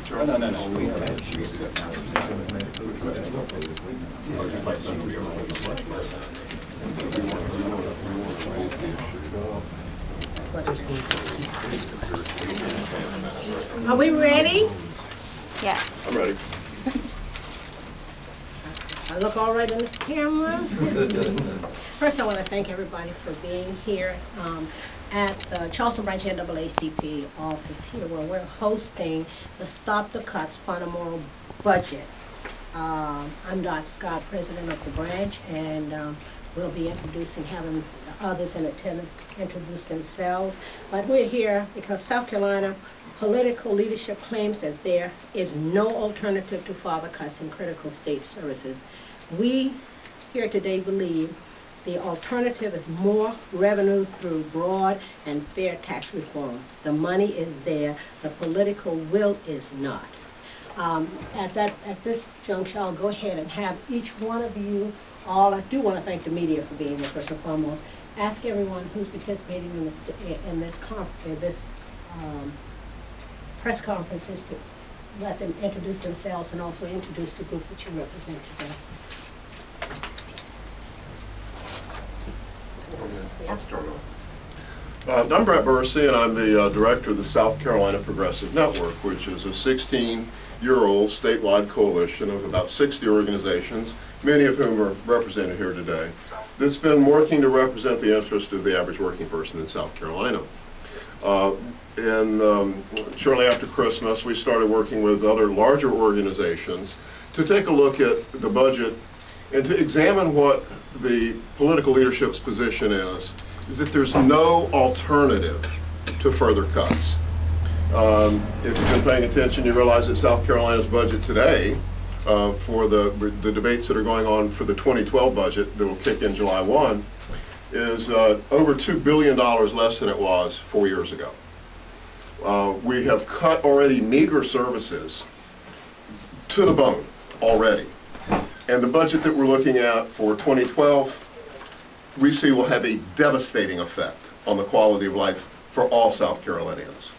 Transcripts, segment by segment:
No. We have Are we ready? Yeah. I'm ready. I look all right in this camera. First, I want to thank everybody for being here at the Charleston Branch NAACP office here, where we're hosting the Stop the Cuts Fundamental Budget. I'm Dot Scott, president of the branch, and we'll be having others in attendance introduce themselves. But we're here because South Carolina political leadership claims that there is no alternative to further cuts in critical state services. We here today believe the alternative is more revenue through broad and fair tax reform. The money is there, the political will is not. At this juncture, I'll go ahead and have each one of you all. I do want to thank the media for being here first and foremost. Ask everyone who's participating in this press conferences to let them introduce themselves and also introduce the group that you represent today. I'll start off. I'm Brett Bursey, and I'm the director of the South Carolina Progressive Network, which is a 16-year-old statewide coalition of about 60 organizations, many of whom are represented here today, that's been working to represent the interest of the average working person in South Carolina. Shortly after Christmas, we started working with other larger organizations to take a look at the budget and to examine what the political leadership's position is that there's no alternative to further cuts. If you've been paying attention, you realize that South Carolina's budget today, for the debates that are going on for the 2012 budget that will kick in July 1, is over $2 billion less than it was 4 years ago. We have cut already meager services to the bone already. And the budget that we're looking at for 2012, we see will have a devastating effect on the quality of life for all South Carolinians.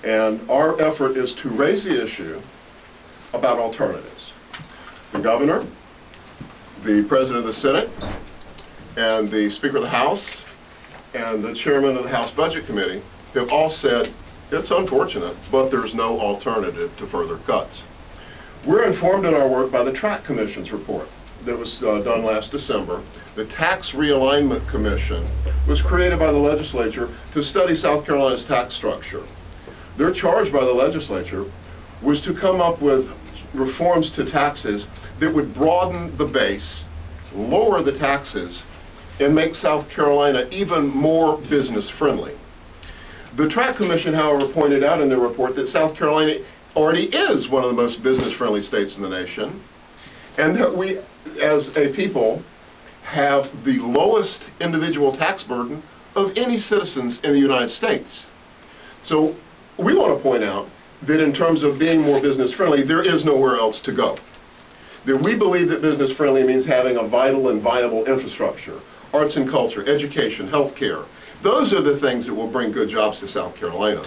And our effort is to raise the issue about alternatives. The governor, the president of the Senate, and the Speaker of the House, and the chairman of the House Budget Committee have all said it's unfortunate, but there's no alternative to further cuts. We're informed in our work by the Track Commission's report that was done last December. The Tax Realignment Commission was created by the legislature to study South Carolina's tax structure. Their charge by the legislature was to come up with reforms to taxes that would broaden the base, lower the taxes, and make South Carolina even more business friendly. The Track Commission, however, pointed out in their report that South Carolina already is one of the most business-friendly states in the nation, and that we, as a people, have the lowest individual tax burden of any citizens in the United States. So we want to point out that in terms of being more business-friendly, there is nowhere else to go. That we believe that business-friendly means having a vital and viable infrastructure, arts and culture, education, health care. Those are the things that will bring good jobs to South Carolina.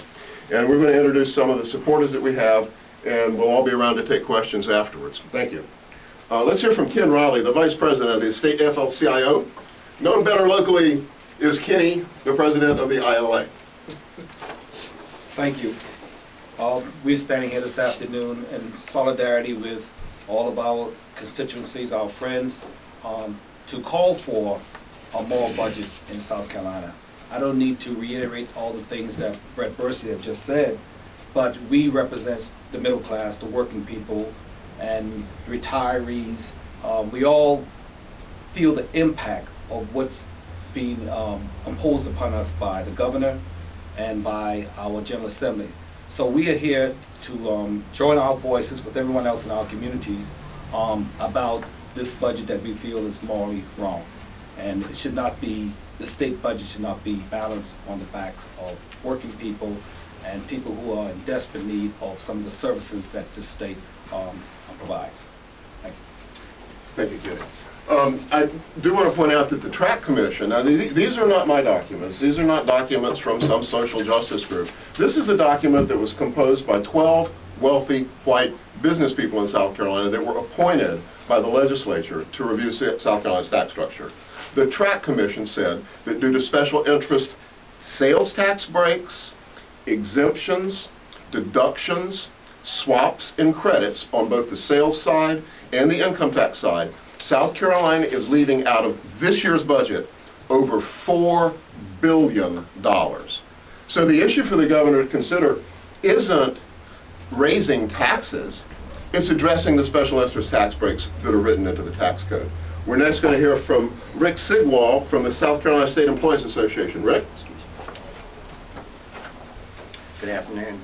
And we're going to introduce some of the supporters that we have, and we'll all be around to take questions afterwards. Thank you. Let's hear from Ken Riley, the Vice President of the State AFL-CIO. Known better locally is Kenny, the President of the ILA. Thank you. We're standing here this afternoon in solidarity with all of our constituencies, our friends, to call for a moral budget in South Carolina. I don't need to reiterate all the things that Brett Bursey have just said, but we represent the middle class, the working people, and retirees. We all feel the impact of what's being imposed upon us by the governor and by our General Assembly. So we are here to join our voices with everyone else in our communities about this budget that we feel is morally wrong. And it should not be, the state budget should not be balanced on the backs of working people and people who are in desperate need of some of the services that this state provides. Thank you. Thank you, Kenny. I do want to point out that the Track Commission, now these are not my documents. These are not documents from some social justice group. This is a document that was composed by 12 wealthy white business people in South Carolina that were appointed by the legislature to review South Carolina's tax structure. The Track Commission said that due to special interest sales tax breaks, exemptions, deductions, swaps, and credits on both the sales side and the income tax side, South Carolina is leaving out of this year's budget over $4 billion. So the issue for the governor to consider isn't raising taxes, it's addressing the special interest tax breaks that are written into the tax code. We're next going to hear from Rick Sigwall from the South Carolina State Employees Association. Rick? Good afternoon.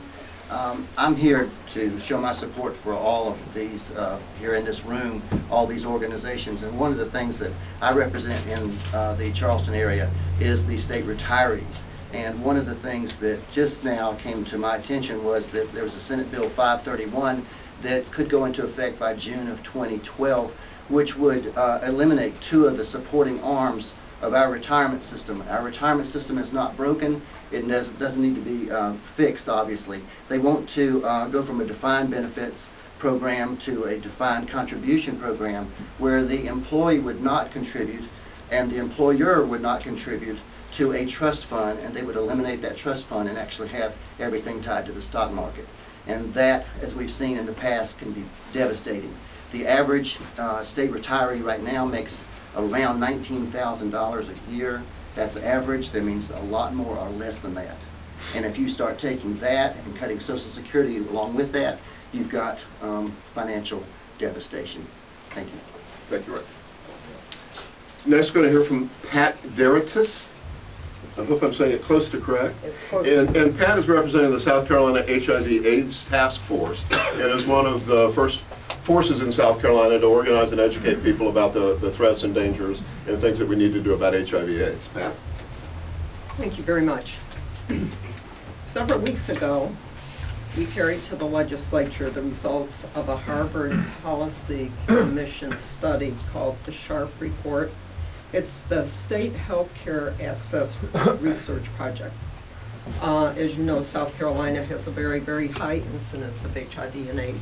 I'm here to show my support for all of these here in this room, all these organizations. And one of the things that I represent in the Charleston area is the state retirees. And one of the things that just now came to my attention was that there was a Senate Bill 531 that could go into effect by June of 2012, which would eliminate two of the supporting arms of our retirement system. Our retirement system is not broken. It doesn't need to be fixed, obviously. They want to go from a defined benefits program to a defined contribution program where the employee would not contribute and the employer would not contribute to a trust fund, and they would eliminate that trust fund and actually have everything tied to the stock market. And that, as we've seen in the past, can be devastating. The average state retiree right now makes around $19,000 a year. That's average. That means a lot more or less than that. And if you start taking that and cutting Social Security along with that, you've got financial devastation. Thank you. Thank you, Rick. Next, going to hear from Pat Veritas. I hope I'm saying it close to correct. It's close. And Pat is representing the South Carolina HIV/AIDS Task Force and is one of the first forces in South Carolina to organize and educate people about the threats and dangers and things that we need to do about HIV/AIDS. Pat? Thank you very much. Several weeks ago, we carried to the legislature the results of a Harvard Policy Commission study called the SHARP Report. It's the State Healthcare Access Research Project. As you know, South Carolina has a very, very high incidence of HIV and AIDS.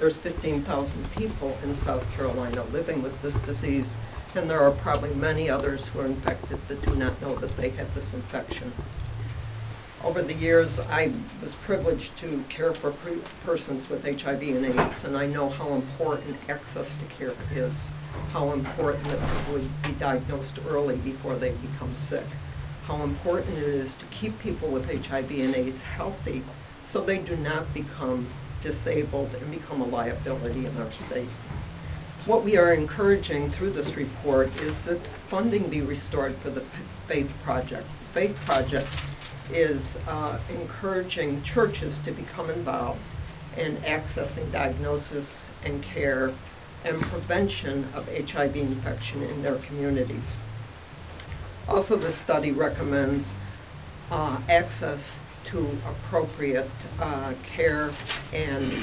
There's 15,000 people in South Carolina living with this disease, and there are probably many others who are infected that do not know that they have this infection. Over the years, I was privileged to care for persons with HIV and AIDS, and I know how important access to care is, how important that people would be diagnosed early before they become sick, how important it is to keep people with HIV and AIDS healthy so they do not become disabled and become a liability in our state. What we are encouraging through this report is that funding be restored for the FAITH Project. The FAITH Project is encouraging churches to become involved in accessing diagnosis and care and prevention of HIV infection in their communities. Also, the study recommends access to appropriate care and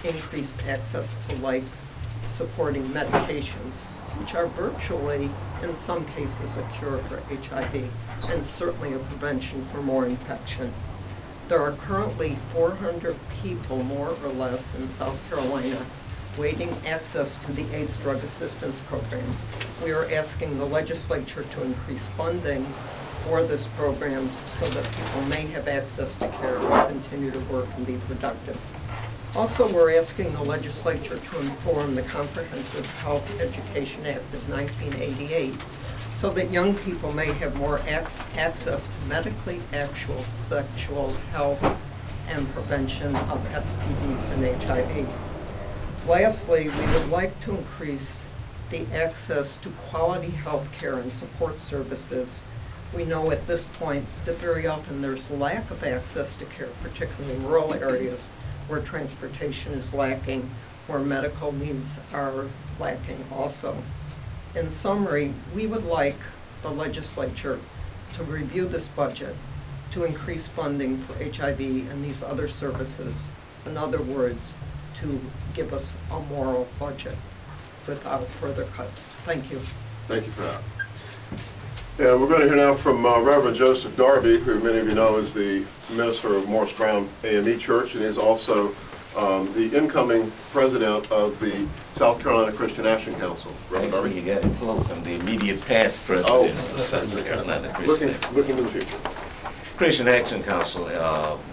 increased access to life-supporting medications, which are virtually, in some cases, a cure for HIV and certainly a prevention for more infection. There are currently 400 people, more or less, in South Carolina waiting access to the AIDS Drug Assistance Program. We are asking the legislature to increase funding for this program so that people may have access to care and continue to work and be productive. Also, we're asking the legislature to inform the Comprehensive Health Education Act of 1988 so that young people may have more access to medically actual sexual health and prevention of STDs and HIV. Lastly, we would like to increase the access to quality health care and support services. We know at this point that very often there's lack of access to care, particularly in rural areas where transportation is lacking, where medical needs are lacking also. In summary, we would like the legislature to review this budget to increase funding for HIV and these other services. In other words, to give us a moral budget without further cuts. Thank you. Thank you for that. Yeah, we're going to hear now from Reverend Joseph Darby, who many of you know is the minister of Morris Brown AME Church, and is also the incoming president of the South Carolina Christian Action Council. Reverend Actually, you Darby? got it close. I'm the immediate past president of the South Carolina Christian Action. Looking to the future. Christian Action Council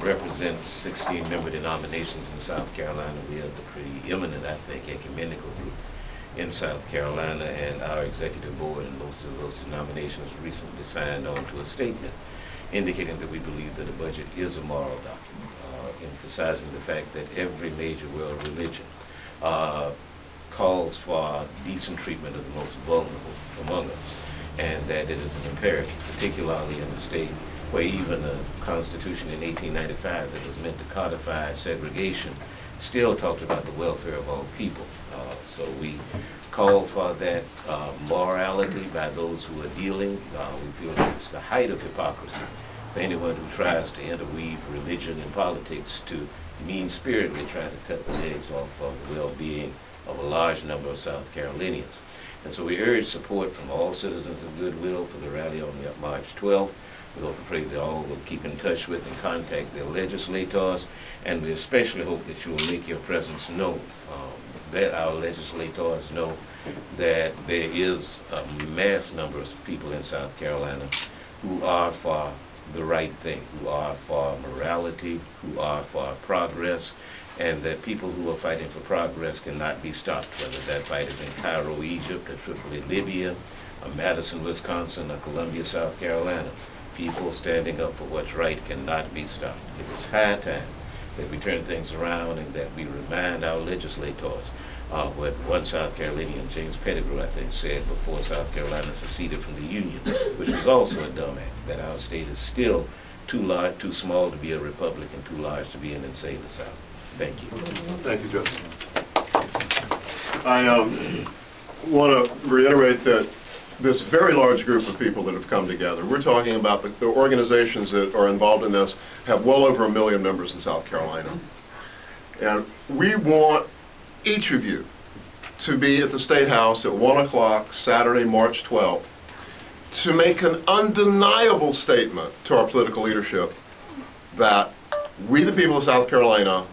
represents 16 member denominations in South Carolina. We are the preeminent, I think, ecumenical group in South Carolina, and our executive board and most of those denominations recently signed on to a statement indicating that we believe that a budget is a moral document, emphasizing the fact that every major world religion calls for decent treatment of the most vulnerable among us, and that it is an imperative, particularly in a state where even a constitution in 1895 that was meant to codify segregation still talked about the welfare of all people. So we call for that morality by those who are dealing. We feel that it's the height of hypocrisy for anyone who tries to interweave religion and politics to mean-spiritedly try to cut the legs off of the well-being of a large number of South Carolinians. And so we urge support from all citizens of goodwill for the rally on March 12th. We hope and pray that all will keep in touch with and contact their legislators, and we especially hope that you will make your presence known, that our legislators know that there is a mass number of people in South Carolina who are for the right thing, who are for morality, who are for progress, and that people who are fighting for progress cannot be stopped, whether that fight is in Cairo, Egypt, or Tripoli, Libya, or Madison, Wisconsin, or Columbia, South Carolina. People standing up for what's right cannot be stopped. It is high time that we turn things around and that we remind our legislators what one South Carolinian, James Pettigrew, I think, said before South Carolina seceded from the Union, which was also a dumb act, that our state is still too large, too small to be a republic and too large to be an insane South. Thank you. Thank you, Joseph. I want to reiterate that this very large group of people that have come together, we're talking about the organizations that are involved in this have well over 1 million members in South Carolina. And we want each of you to be at the State House at 1 o'clock Saturday, March 12th, to make an undeniable statement to our political leadership that we, the people of South Carolina,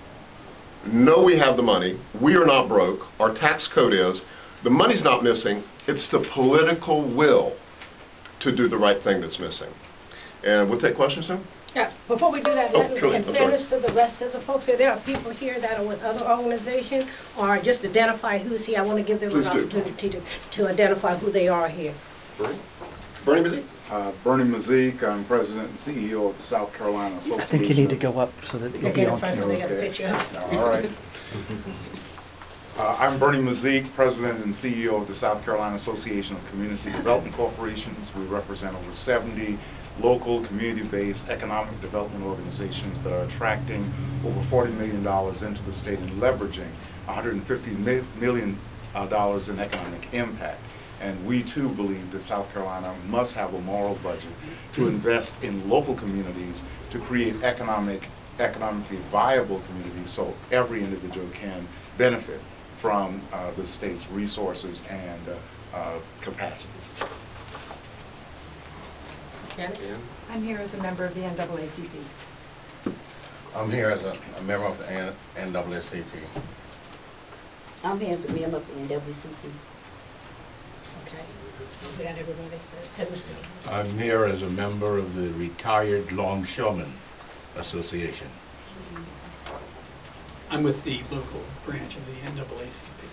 know we have the money, we are not broke, our tax code is, the money's not missing, it's the political will to do the right thing that's missing. And we'll take questions now? Yeah, before we do that, Truly, in I'm fairness sorry. to the rest of the folks, if there are people here that are with other organizations, or just identify who's here, I want to give them an Please do. opportunity to identify who they are here. Bernie Musique? Bernie Musique, I'm President and CEO of the South Carolina Association. I think you need to go up so that you'll They be get on it first and camera. they get a picture. All right. I'm Bernie Musique, President and CEO of the South Carolina Association of Community Development Corporations. We represent over 70 local, community-based economic development organizations that are attracting over $40 million into the state and leveraging $150 million in economic impact. And we too believe that South Carolina must have a moral budget to invest in local communities to create economically viable communities so every individual can benefit from the state's resources and capacities. I'm here as a member of the NAACP. I'm here as a member of the NAACP. I'm here as a member of the NAACP. Okay. We got everybody. So, I'm here as a member of the Retired Longshoremen Association. I'm with the local branch of the NAACP.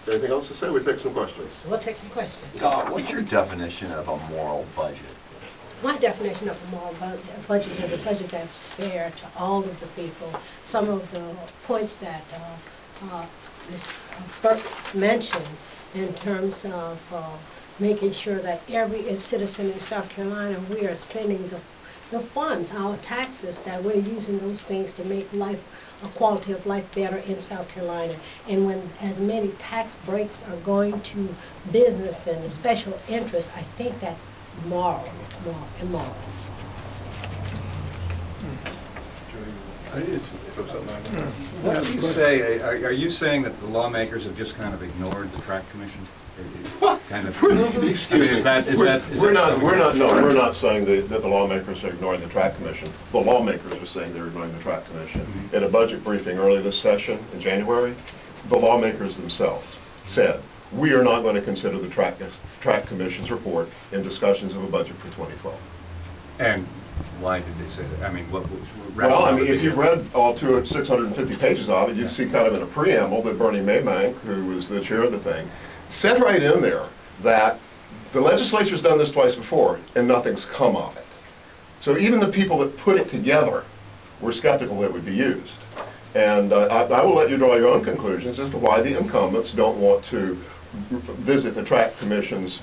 Anything else to say? We take some questions. we'll take some questions. What's your definition of a moral budget? My definition of a moral budget is a budget that's fair to all of the people. Some of the points that Ms. Burke mentioned in terms of making sure that every citizen in South Carolina, we are spending the funds, our taxes, that we're using those things to make life, a quality of life better in South Carolina. And when as many tax breaks are going to business and special interests, I think that's moral. It's moral, immoral. What do you say, are you saying that the lawmakers have just kind of ignored the track commission? What? Kind of, Excuse me. is that We're not saying that the lawmakers are ignoring the track commission. The lawmakers are saying they're ignoring the track commission. In a budget briefing early this session in January, the lawmakers themselves said, we are not going to consider the track commission's report in discussions of a budget for 2012. And why did they say that? I mean, Well, I mean, if you've read all 650 pages of it, you'd see kind of in a preamble that Bernie Maybank, who was the chair of the thing, said right in there that the legislature's done this twice before and nothing's come of it. So even the people that put it together were skeptical that it would be used. And I will let you draw your own conclusions as to why the incumbents don't want to visit the track commission's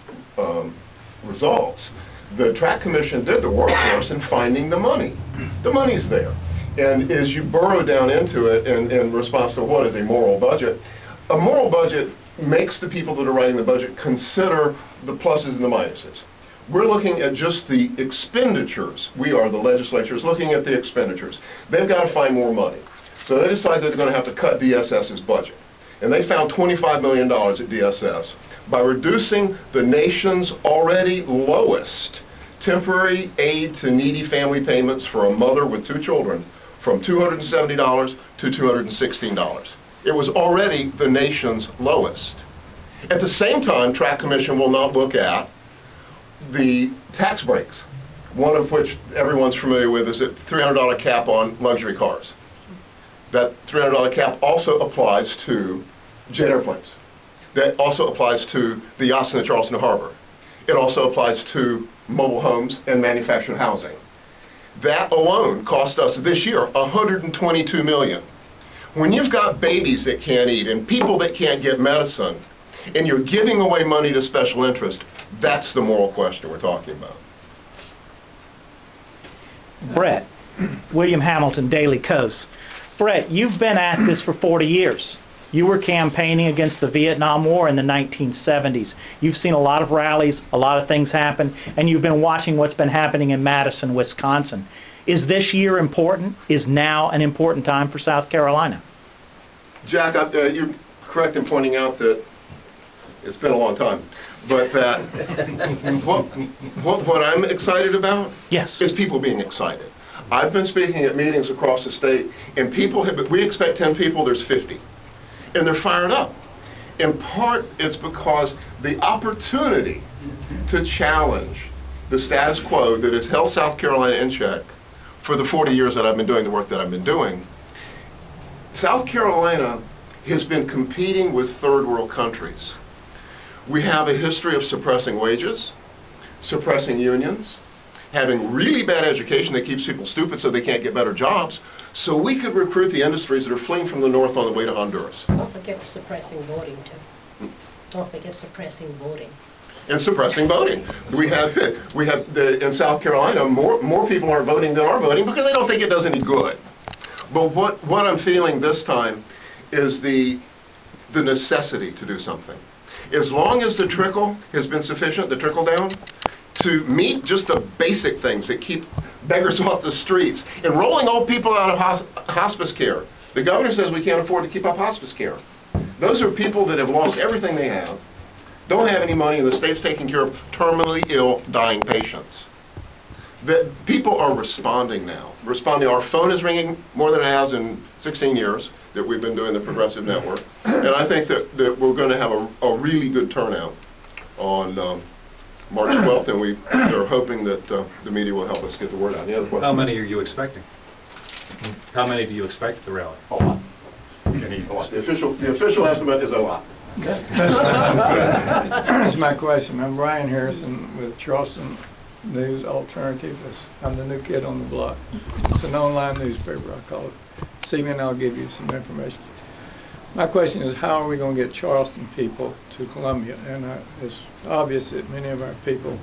results. The track commission did the work for us in finding the money. The money's there. And as you burrow down into it in response to what is a moral budget, a moral budget makes the people that are writing the budget consider the pluses and the minuses. We're looking at just the expenditures. We are, the legislature, is looking at the expenditures. They've got to find more money. So they decided they're going to have to cut DSS's budget. And they found $25 million at DSS by reducing the nation's already lowest temporary aid to needy family payments for a mother with 2 children from $270 to $216. It was already the nation's lowest. At the same time, Track Commission will not look at the tax breaks, one of which everyone's familiar with is a $300 cap on luxury cars. That $300 cap also applies to jet airplanes. That also applies to the yachts in the Charleston Harbor. It also applies to mobile homes and manufactured housing. That alone cost us this year $122 million. When you've got babies that can't eat and people that can't get medicine, and you're giving away money to special interest, that's the moral question we're talking about. Brett, William Hamilton, Daily Kos. Brett, you've been at this for 40 years. You were campaigning against the Vietnam War in the 1970s. You've seen a lot of rallies, a lot of things happen, and you've been watching what's been happening in Madison, Wisconsin. Is this year important? Is now an important time for South Carolina? Jack, you're correct in pointing out that it's been a long time, but that what I'm excited about is people being excited. I've been speaking at meetings across the state, and we expect 10 people, there's 50. And they're fired up. In part, it's because the opportunity to challenge the status quo that has held South Carolina in check for the 40 years that I've been doing the work that I've been doing. South Carolina has been competing with third world countries. We have a history of suppressing wages, suppressing unions, having really bad education that keeps people stupid so they can't get better jobs, so we could recruit the industries that are fleeing from the north on the way to Honduras. Don't forget suppressing voting, too. Don't forget suppressing voting. And suppressing voting. We have in South Carolina, more people are voting than are voting because they don't think it does any good. But what I'm feeling this time is the necessity to do something. As long as the trickle has been sufficient, the trickle down, to meet just the basic things that keep beggars off the streets, and rolling old people out of hospice care. The governor says we can't afford to keep up hospice care. Those are people that have lost everything they have, don't have any money, and the state's taking care of terminally ill, dying patients. That people are responding now. Our phone is ringing more than it has in 16 years that we've been doing the Progressive Network, and I think that we're going to have a really good turnout on March 12th, and we're hoping that the media will help us get the word out. Any other questions? How many are you expecting? How many do you expect at the rally? A lot. A lot. The official estimate is a lot. That's my question. I'm Brian Harrison with Charleston News Alternative. I'm the new kid on the block. It's an online newspaper, I call it. See me and I'll give you some information. My question is, how are we going to get Charleston people to Columbia? And it's obvious that many of our people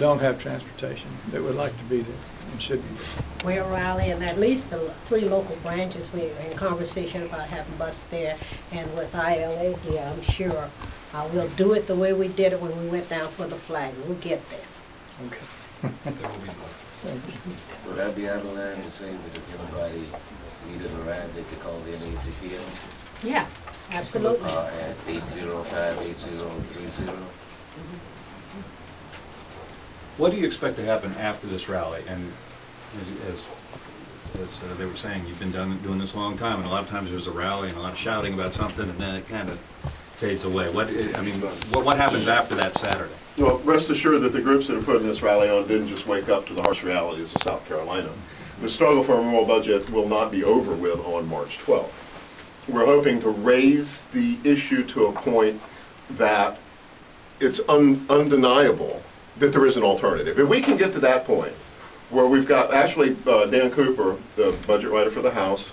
don't have transportation that would like to be there and should be there. We're rallying at least the 3 local branches. We're in conversation about having bus there, and with ILA here, I'm sure we'll do it the way we did it when we went down for the flag. We'll get there. Okay. There will be buses. Would I be out of line to say that if anybody needed a ride, they could call the NACP Yeah, absolutely. at 805-8030. What do you expect to happen after this rally? And as they were saying, you've been doing this a long time, and a lot of times there's a rally and a lot of shouting about something, and then it kind of fades away. What happens after that Saturday? Well, rest assured that the groups that are putting this rally on didn't just wake up to the harsh realities of South Carolina. The struggle for a moral budget will not be over with on March 12th. We're hoping to raise the issue to a point that it's undeniable that there is an alternative. If we can get to that point, where we've got actually Dan Cooper, the budget writer for the House,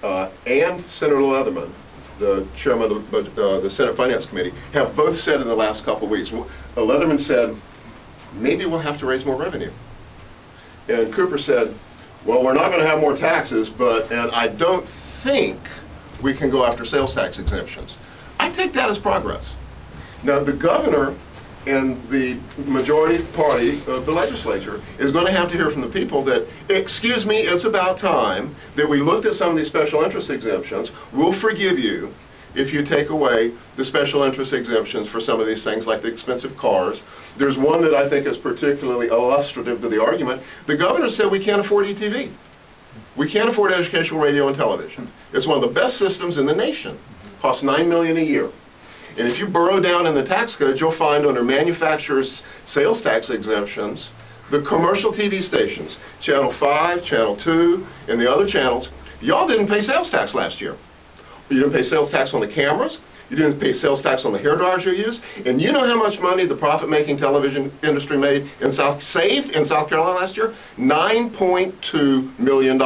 and Senator Leatherman, the chairman of the Senate Finance Committee, have both said in the last couple of weeks. Leatherman said, maybe we'll have to raise more revenue. And Cooper said, well, we're not going to have more taxes, and I don't think we can go after sales tax exemptions. I take that as progress. Now, the governor and the majority party of the legislature is going to have to hear from the people that, excuse me, it's about time that we looked at some of these special interest exemptions. We'll forgive you if you take away the special interest exemptions for some of these things like the expensive cars. There's one that I think is particularly illustrative to the argument. The governor said we can't afford ETV. We can't afford educational radio and television. It's one of the best systems in the nation. Costs $9 million a year. And if you burrow down in the tax code, you'll find under manufacturers' sales tax exemptions, the commercial TV stations, Channel 5, Channel 2, and the other channels, y'all didn't pay sales tax last year. You didn't pay sales tax on the cameras. You didn't pay sales tax on the hairdryers you use. And you know how much money the profit-making television industry saved in South Carolina last year? $9.2 million.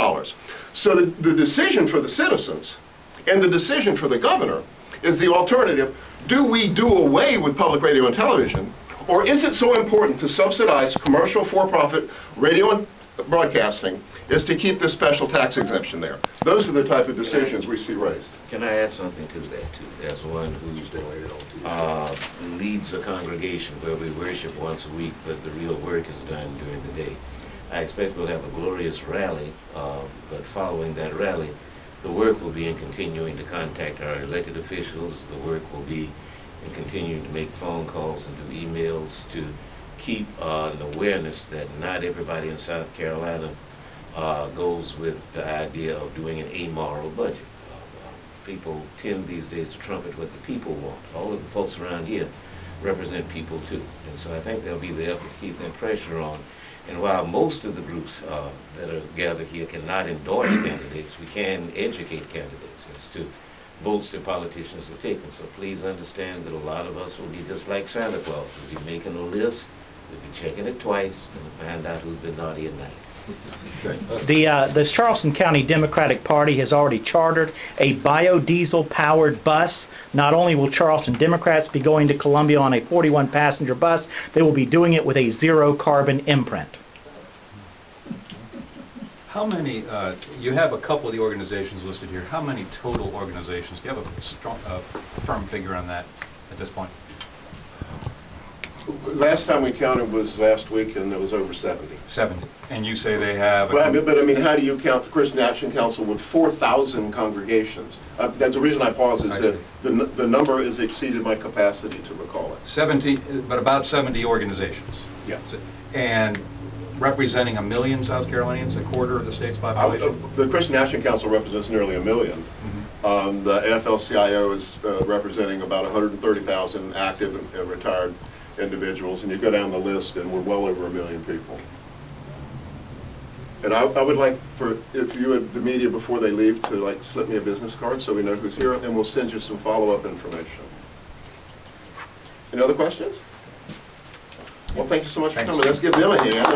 So the decision for the citizens and the decision for the governor is the alternative. Do we do away with public radio and television, or is it so important to subsidize commercial for-profit radio and broadcasting is to keep this special tax exemption there? Those are the type of decisions we see raised. Can I add something to that, too? As one who leads a congregation where we worship once a week, but the real work is done during the day. I expect we'll have a glorious rally, but following that rally, the work will be in continuing to contact our elected officials. The work will be in continuing to make phone calls and do emails to keep an awareness that not everybody in South Carolina goes with the idea of doing an amoral budget. People tend these days to trumpet what the people want. All of the folks around here represent people too. And so I think there'll be the effort to keep that pressure on. And while most of the groups that are gathered here cannot endorse candidates, we can educate candidates as to votes that politicians have taken. So please understand that a lot of us will be just like Santa Claus. We'll be making a list, we'll be checking it twice, and we'll find out who's been naughty and nice. The Charleston County Democratic Party has already chartered a biodiesel-powered bus. Not only will Charleston Democrats be going to Columbia on a 41-passenger bus, they will be doing it with a zero-carbon imprint. How many, you have a couple of the organizations listed here. How many total organizations? Do you have a firm figure on that at this point? Last time we counted was last week, and it was over 70. 70. And you say they have... But I mean, how do you count the Christian Action Council with 4,000 congregations? That's the reason I pause, is that the number has exceeded my capacity to recall it. 70, but about 70 organizations. Yes. And representing 1 million South Carolinians, a quarter of the state's population? The Christian Action Council represents nearly 1 million. Mm-hmm. The AFL-CIO is representing about 130,000 active and retired individuals, and you go down the list and we're well over 1 million people. And I would like if you and the media before they leave to slip me a business card so we know who's here, and we'll send you some follow-up information. Any other questions? Well, thank you so much for coming. Let's give them a hand.